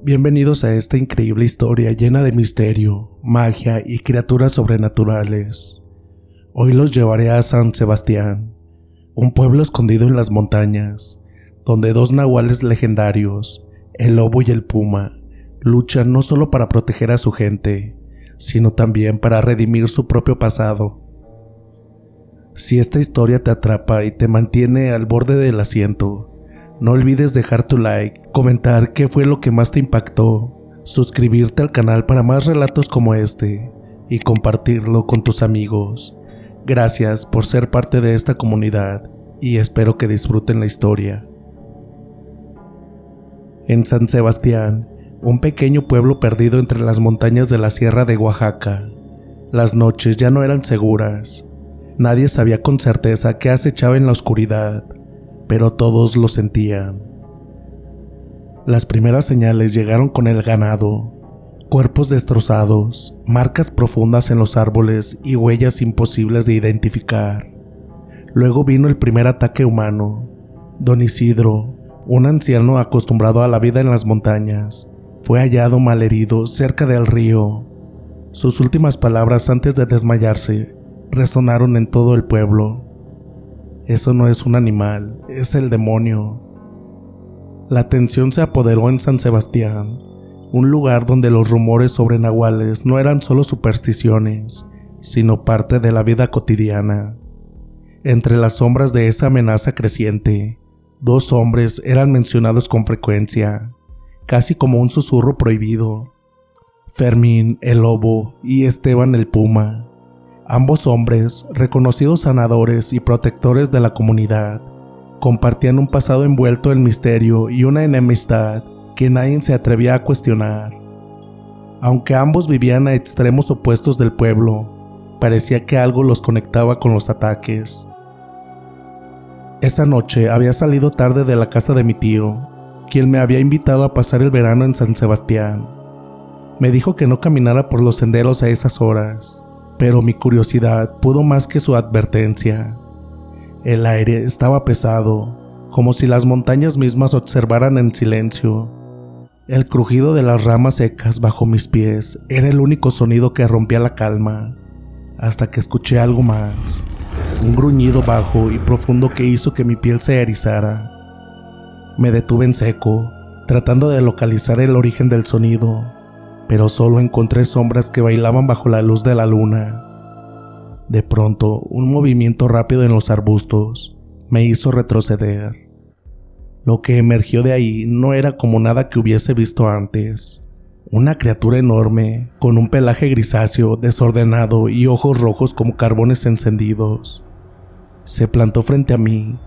Bienvenidos a esta increíble historia llena de misterio, magia y criaturas sobrenaturales. Hoy los llevaré a San Sebastián, un pueblo escondido en las montañas, donde dos nahuales legendarios, el lobo y el puma, luchan no solo para proteger a su gente, sino también para redimir su propio pasado. Si esta historia te atrapa y te mantiene al borde del asiento, no olvides dejar tu like, comentar qué fue lo que más te impactó, suscribirte al canal para más relatos como este y compartirlo con tus amigos. Gracias por ser parte de esta comunidad y espero que disfruten la historia. En San Sebastián, un pequeño pueblo perdido entre las montañas de la Sierra de Oaxaca, las noches ya no eran seguras. Nadie sabía con certeza qué acechaba en la oscuridad, pero todos lo sentían. Las primeras señales llegaron con el ganado, cuerpos destrozados, marcas profundas en los árboles y huellas imposibles de identificar. Luego vino el primer ataque humano. Don Isidro, un anciano acostumbrado a la vida en las montañas, fue hallado malherido cerca del río. Sus últimas palabras antes de desmayarse resonaron en todo el pueblo: "Eso no es un animal, es el demonio". La tensión se apoderó en San Sebastián, un lugar donde los rumores sobre nahuales no eran solo supersticiones, sino parte de la vida cotidiana. Entre las sombras de esa amenaza creciente, dos hombres eran mencionados con frecuencia, casi como un susurro prohibido: Fermín el lobo y Esteban el puma. Ambos hombres, reconocidos sanadores y protectores de la comunidad, compartían un pasado envuelto en misterio y una enemistad que nadie se atrevía a cuestionar. Aunque ambos vivían a extremos opuestos del pueblo, parecía que algo los conectaba con los ataques. Esa noche había salido tarde de la casa de mi tío, quien me había invitado a pasar el verano en San Sebastián. Me dijo que no caminara por los senderos a esas horas, pero mi curiosidad pudo más que su advertencia. El aire estaba pesado, como si las montañas mismas observaran en silencio. El crujido de las ramas secas bajo mis pies era el único sonido que rompía la calma, hasta que escuché algo más, un gruñido bajo y profundo que hizo que mi piel se erizara. Me detuve en seco, tratando de localizar el origen del sonido, pero solo encontré sombras que bailaban bajo la luz de la luna. De pronto, un movimiento rápido en los arbustos me hizo retroceder. Lo que emergió de ahí no era como nada que hubiese visto antes. Una criatura enorme, con un pelaje grisáceo, desordenado y ojos rojos como carbones encendidos. Se plantó frente a mí.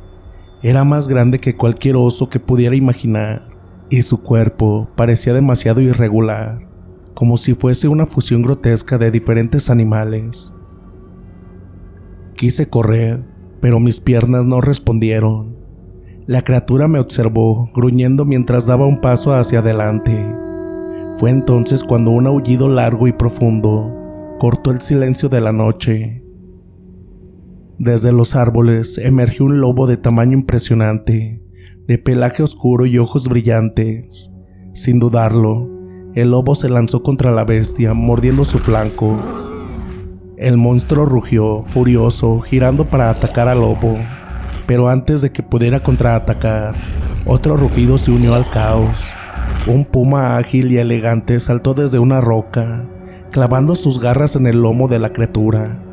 Era más grande que cualquier oso que pudiera imaginar, y su cuerpo parecía demasiado irregular, como si fuese una fusión grotesca de diferentes animales. Quise correr, pero mis piernas no respondieron. La criatura me observó, gruñendo mientras daba un paso hacia adelante. Fue entonces cuando un aullido largo y profundo cortó el silencio de la noche. Desde los árboles emergió un lobo de tamaño impresionante, de pelaje oscuro y ojos brillantes. Sin dudarlo, el lobo se lanzó contra la bestia, mordiendo su flanco. El monstruo rugió, furioso, girando para atacar al lobo, pero antes de que pudiera contraatacar, otro rugido se unió al caos. Un puma ágil y elegante saltó desde una roca, clavando sus garras en el lomo de la criatura.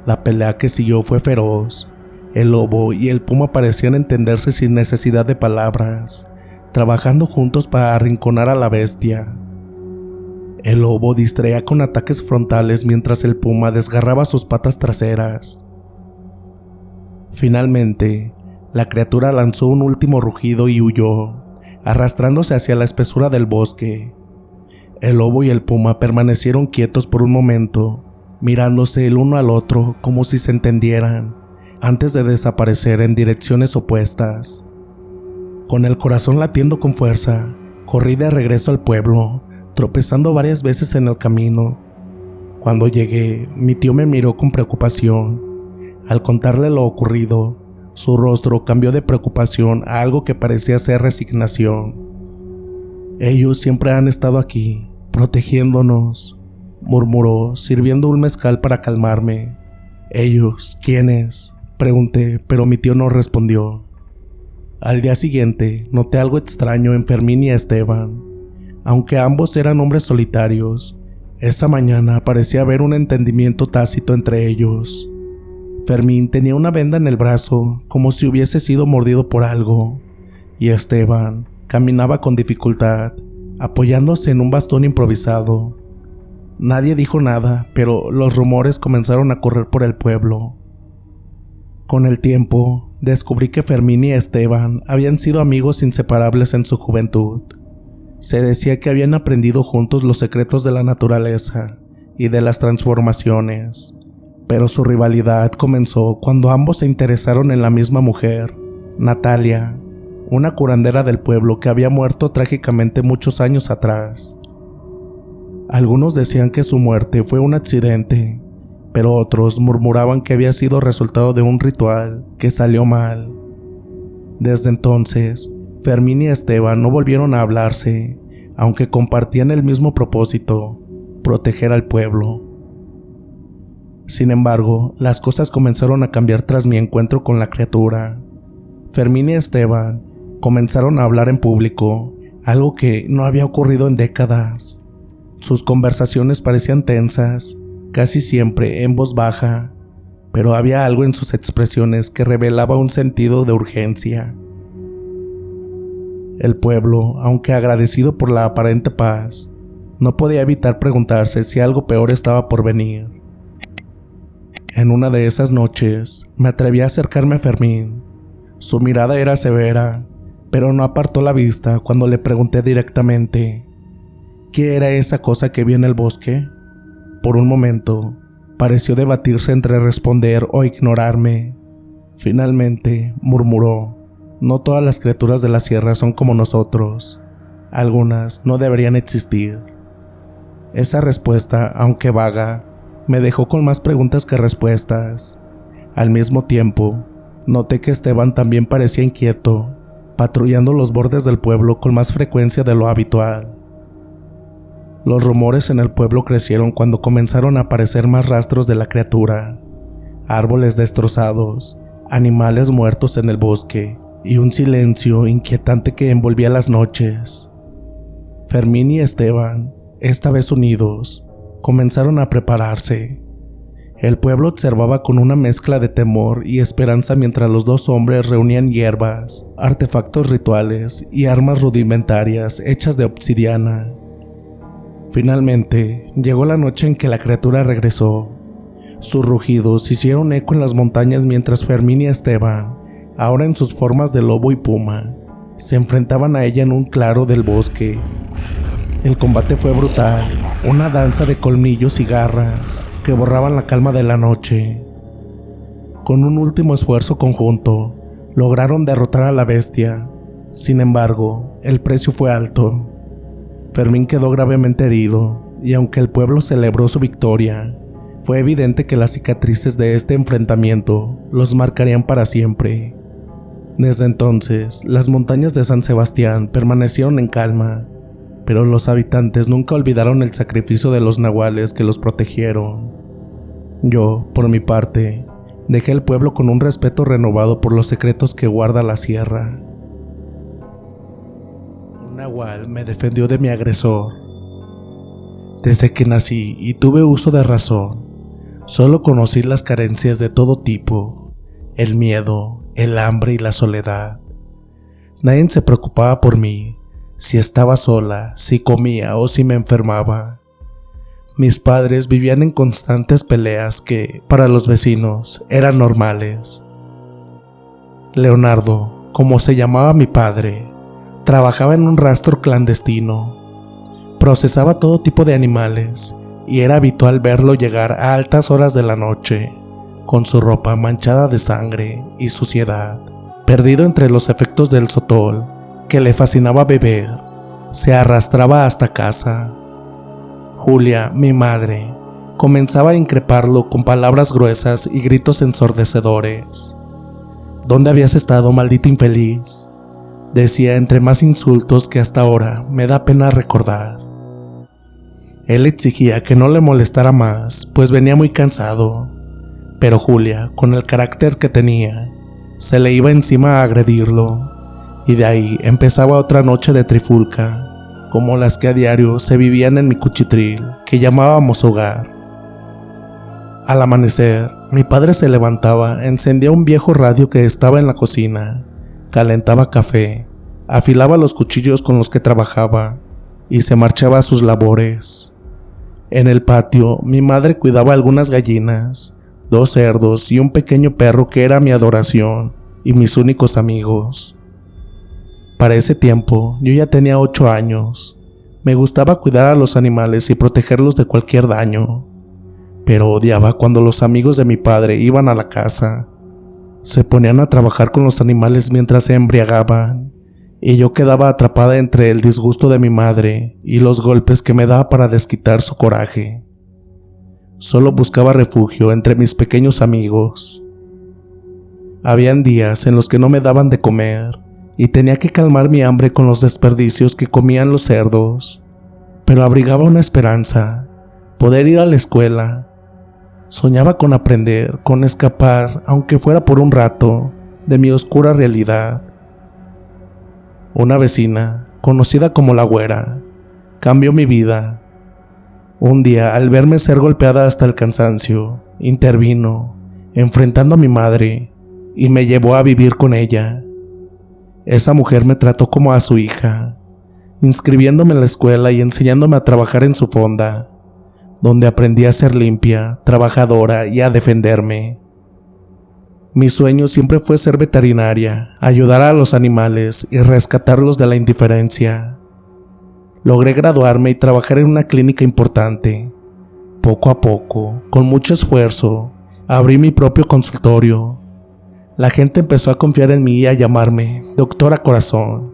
La pelea que siguió fue feroz. El lobo y el puma parecían entenderse sin necesidad de palabras, trabajando juntos para arrinconar a la bestia. El lobo distraía con ataques frontales mientras el puma desgarraba sus patas traseras. Finalmente, la criatura lanzó un último rugido y huyó, arrastrándose hacia la espesura del bosque. El lobo y el puma permanecieron quietos por un momento, mirándose el uno al otro como si se entendieran, antes de desaparecer en direcciones opuestas. Con el corazón latiendo con fuerza, corrí de regreso al pueblo, tropezando varias veces en el camino. Cuando llegué, mi tío me miró con preocupación. Al contarle lo ocurrido, su rostro cambió de preocupación a algo que parecía ser resignación. Ellos siempre han estado aquí, protegiéndonos, murmuró, sirviendo un mezcal para calmarme. ¿Ellos? ¿Quiénes?, pregunté, pero mi tío no respondió. Al día siguiente, noté algo extraño en Fermín y Esteban. Aunque ambos eran hombres solitarios, esa mañana parecía haber un entendimiento tácito entre ellos. Fermín tenía una venda en el brazo, como si hubiese sido mordido por algo, y Esteban caminaba con dificultad, apoyándose en un bastón improvisado. Nadie dijo nada, pero los rumores comenzaron a correr por el pueblo. Con el tiempo, descubrí que Fermín y Esteban habían sido amigos inseparables en su juventud. Se decía que habían aprendido juntos los secretos de la naturaleza y de las transformaciones, pero su rivalidad comenzó cuando ambos se interesaron en la misma mujer, Natalia, una curandera del pueblo que había muerto trágicamente muchos años atrás. Algunos decían que su muerte fue un accidente, pero otros murmuraban que había sido resultado de un ritual que salió mal. Desde entonces, Fermín y Esteban no volvieron a hablarse, aunque compartían el mismo propósito: proteger al pueblo. Sin embargo, las cosas comenzaron a cambiar tras mi encuentro con la criatura. Fermín y Esteban comenzaron a hablar en público, algo que no había ocurrido en décadas. Sus conversaciones parecían tensas, casi siempre en voz baja, pero había algo en sus expresiones que revelaba un sentido de urgencia. El pueblo, aunque agradecido por la aparente paz, no podía evitar preguntarse si algo peor estaba por venir. En una de esas noches, me atreví a acercarme a Fermín. Su mirada era severa, pero no apartó la vista cuando le pregunté directamente: ¿qué era esa cosa que vi en el bosque? Por un momento, pareció debatirse entre responder o ignorarme. Finalmente, murmuró: no todas las criaturas de la sierra son como nosotros. Algunas no deberían existir. Esa respuesta, aunque vaga, me dejó con más preguntas que respuestas. Al mismo tiempo, noté que Esteban también parecía inquieto, patrullando los bordes del pueblo con más frecuencia de lo habitual. Los rumores en el pueblo crecieron cuando comenzaron a aparecer más rastros de la criatura: árboles destrozados, animales muertos en el bosque y un silencio inquietante que envolvía las noches. Fermín y Esteban, esta vez unidos, comenzaron a prepararse. El pueblo observaba con una mezcla de temor y esperanza mientras los dos hombres reunían hierbas, artefactos rituales y armas rudimentarias hechas de obsidiana. Finalmente, llegó la noche en que la criatura regresó. Sus rugidos hicieron eco en las montañas mientras Fermín y Esteban, ahora en sus formas de lobo y puma, se enfrentaban a ella en un claro del bosque. El combate fue brutal, una danza de colmillos y garras que borraban la calma de la noche. Con un último esfuerzo conjunto, lograron derrotar a la bestia. Sin embargo, el precio fue alto. Fermín quedó gravemente herido, y aunque el pueblo celebró su victoria, fue evidente que las cicatrices de este enfrentamiento los marcarían para siempre. Desde entonces, las montañas de San Sebastián permanecieron en calma, pero los habitantes nunca olvidaron el sacrificio de los nahuales que los protegieron. Yo, por mi parte, dejé el pueblo con un respeto renovado por los secretos que guarda la sierra. Un nahual me defendió de mi agresor. Desde que nací y tuve uso de razón, solo conocí las carencias de todo tipo: el miedo, el hambre y la soledad. Nadie se preocupaba por mí, si estaba sola, si comía o si me enfermaba. Mis padres vivían en constantes peleas que, para los vecinos, eran normales. Leonardo, como se llamaba mi padre, trabajaba en un rastro clandestino. Procesaba todo tipo de animales y era habitual verlo llegar a altas horas de la noche, con su ropa manchada de sangre y suciedad, perdido entre los efectos del sotol que le fascinaba beber. Se arrastraba hasta casa. Julia, mi madre, comenzaba a increparlo con palabras gruesas y gritos ensordecedores. ¿Dónde habías estado, maldito infeliz? decía entre más insultos que hasta ahora me da pena recordar. Él exigía que no le molestara más, pues venía muy cansado, pero Julia, con el carácter que tenía, se le iba encima a agredirlo, y de ahí empezaba otra noche de trifulca, como las que a diario se vivían en mi cuchitril, que llamábamos hogar. Al amanecer, mi padre se levantaba, encendía un viejo radio que estaba en la cocina, calentaba café, afilaba los cuchillos con los que trabajaba y se marchaba a sus labores. En el patio, mi madre cuidaba algunas gallinas, 2 cerdos y un pequeño perro que era mi adoración y mis únicos amigos. Para ese tiempo, yo ya tenía 8 años. Me gustaba cuidar a los animales y protegerlos de cualquier daño, pero odiaba cuando los amigos de mi padre iban a la casa. Se ponían a trabajar con los animales mientras se embriagaban, y yo quedaba atrapada entre el disgusto de mi madre y los golpes que me daba para desquitar su coraje. Solo buscaba refugio entre mis pequeños amigos. Habían días en los que no me daban de comer y tenía que calmar mi hambre con los desperdicios que comían los cerdos, pero abrigaba una esperanza: poder ir a la escuela. Soñaba con aprender, con escapar, aunque fuera por un rato, de mi oscura realidad. Una vecina, conocida como la Güera, cambió mi vida. Un día, al verme ser golpeada hasta el cansancio, intervino, enfrentando a mi madre, y me llevó a vivir con ella. Esa mujer me trató como a su hija, inscribiéndome en la escuela y enseñándome a trabajar en su fonda, donde aprendí a ser limpia, trabajadora y a defenderme. Mi sueño siempre fue ser veterinaria, ayudar a los animales y rescatarlos de la indiferencia. Logré graduarme y trabajar en una clínica importante. Poco a poco, con mucho esfuerzo, abrí mi propio consultorio. La gente empezó a confiar en mí y a llamarme Doctora Corazón,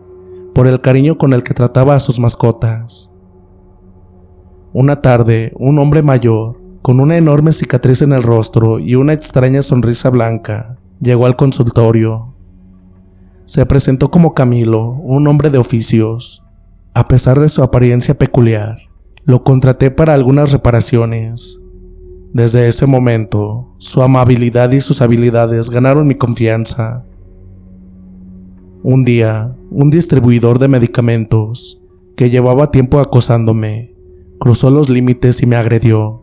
por el cariño con el que trataba a sus mascotas. Una tarde, un hombre mayor, con una enorme cicatriz en el rostro y una extraña sonrisa blanca, llegó al consultorio. Se presentó como Camilo, un hombre de oficios. A pesar de su apariencia peculiar, lo contraté para algunas reparaciones. Desde ese momento, su amabilidad y sus habilidades ganaron mi confianza. Un día, un distribuidor de medicamentos, que llevaba tiempo acosándome, cruzó los límites y me agredió.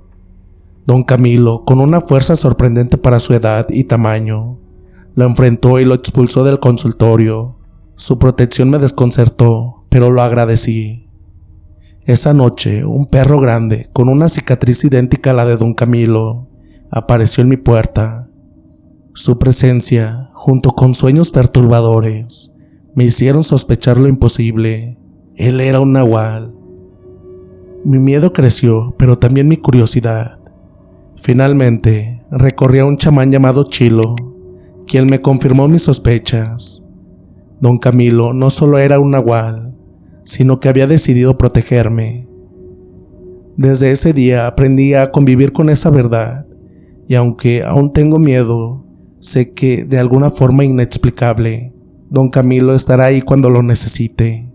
Don Camilo, con una fuerza sorprendente para su edad y tamaño, lo enfrentó y lo expulsó del consultorio. Su protección me desconcertó, pero lo agradecí. Esa noche, un perro grande, con una cicatriz idéntica a la de Don Camilo, apareció en mi puerta. Su presencia, junto con sueños perturbadores, me hicieron sospechar lo imposible. Él era un nahual. Mi miedo creció, pero también mi curiosidad. Finalmente, recorrí a un chamán llamado Chilo, quien me confirmó mis sospechas. Don Camilo no solo era un nahual, sino que había decidido protegerme. Desde ese día aprendí a convivir con esa verdad, y aunque aún tengo miedo, sé que de alguna forma inexplicable, Don Camilo estará ahí cuando lo necesite.